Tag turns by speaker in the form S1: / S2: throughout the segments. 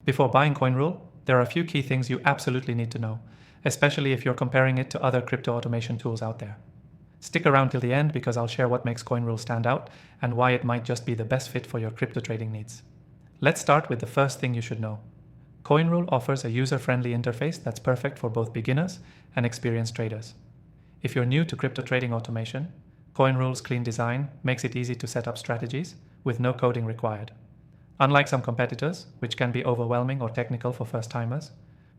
S1: Before buying Coinrule, there are a few key things you absolutely need to know, especially if you're comparing it to other crypto automation tools out there. Stick around till the end because I'll share what makes Coinrule stand out and why it might just be the best fit for your crypto trading needs. Let's start with the first thing you should know. Coinrule offers a user-friendly interface that's perfect for both beginners and experienced traders. If you're new to crypto trading automation, Coinrule's clean design makes it easy to set up strategies with no coding required. Unlike some competitors, which can be overwhelming or technical for first-timers,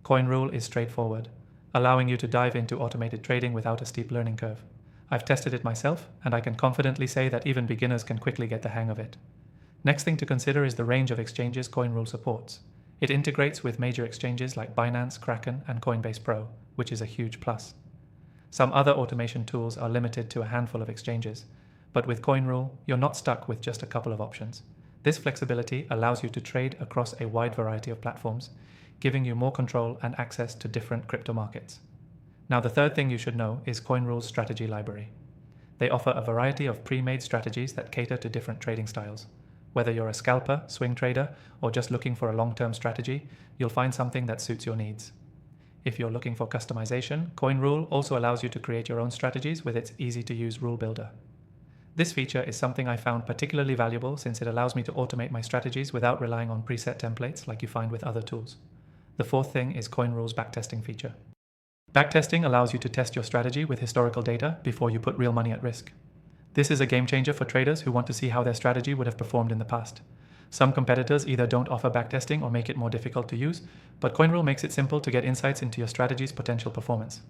S1: Coinrule is straightforward, allowing you to dive into automated trading without a steep learning curve. I've tested it myself, and I can confidently say that even beginners can quickly get the hang of it. Next thing to consider is the range of exchanges Coinrule supports. It integrates with major exchanges like Binance, Kraken, and Coinbase Pro, which is a huge plus. Some other automation tools are limited to a handful of exchanges, but with Coinrule, you're not stuck with just a couple of options. This flexibility allows you to trade across a wide variety of platforms, giving you more control and access to different crypto markets. Now, the third thing you should know is Coinrule's strategy library. They offer a variety of pre-made strategies that cater to different trading styles. Whether you're a scalper, swing trader, or just looking for a long-term strategy, you'll find something that suits your needs. If you're looking for customization, Coinrule also allows you to create your own strategies with its easy-to-use rule builder. This feature is something I found particularly valuable since it allows me to automate my strategies without relying on preset templates like you find with other tools. The fourth thing is Coinrule's backtesting feature. Backtesting allows you to test your strategy with historical data before you put real money at risk. This is a game changer for traders who want to see how their strategy would have performed in the past. Some competitors either don't offer backtesting or make it more difficult to use, but Coinrule makes it simple to get insights into your strategy's potential performance.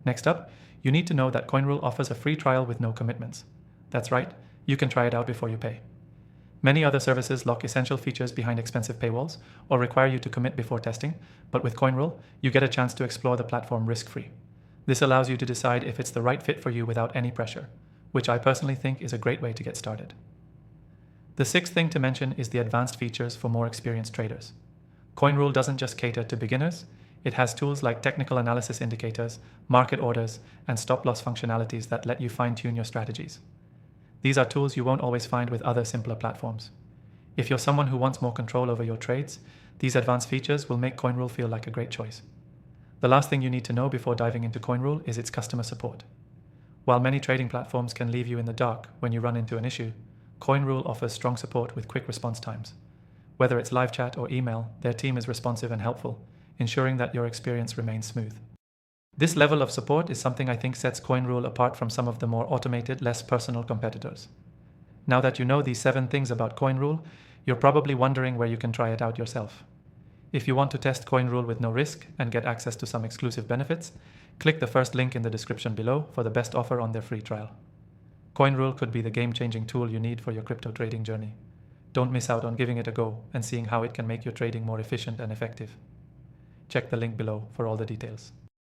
S1: Next up, you need to know that Coinrule offers a free trial with no commitments. That's right, you can try it out before you pay. Many other services lock essential features behind expensive paywalls or require you to commit before testing, but with Coinrule, you get a chance to explore the platform risk-free. This allows you to decide if it's the right fit for you without any pressure, which I personally think is a great way to get started. The sixth thing to mention is the advanced features for more experienced traders. Coinrule doesn't just cater to beginners, it has tools like technical analysis indicators, market orders, and stop-loss functionalities that let you fine-tune your strategies. These are tools you won't always find with other simpler platforms. If you're someone who wants more control over your trades, these advanced features will make Coinrule feel like a great choice. The last thing you need to know before diving into Coinrule is its customer support. While many trading platforms can leave you in the dark when you run into an issue, Coinrule offers strong support with quick response times. Whether it's live chat or email, their team is responsive and helpful, ensuring that your experience remains smooth. This level of support is something I think sets Coinrule apart from some of the more automated, less personal competitors. Now that you know these 7 things about Coinrule, you're probably wondering where you can try it out yourself. If you want to test Coinrule with no risk and get access to some exclusive benefits, click the first link in the description below for the best offer on their free trial. Coinrule could be the game-changing tool you need for your crypto trading journey. Don't miss out on giving it a go and seeing how it can make your trading more efficient and effective. Check the link below for all the details.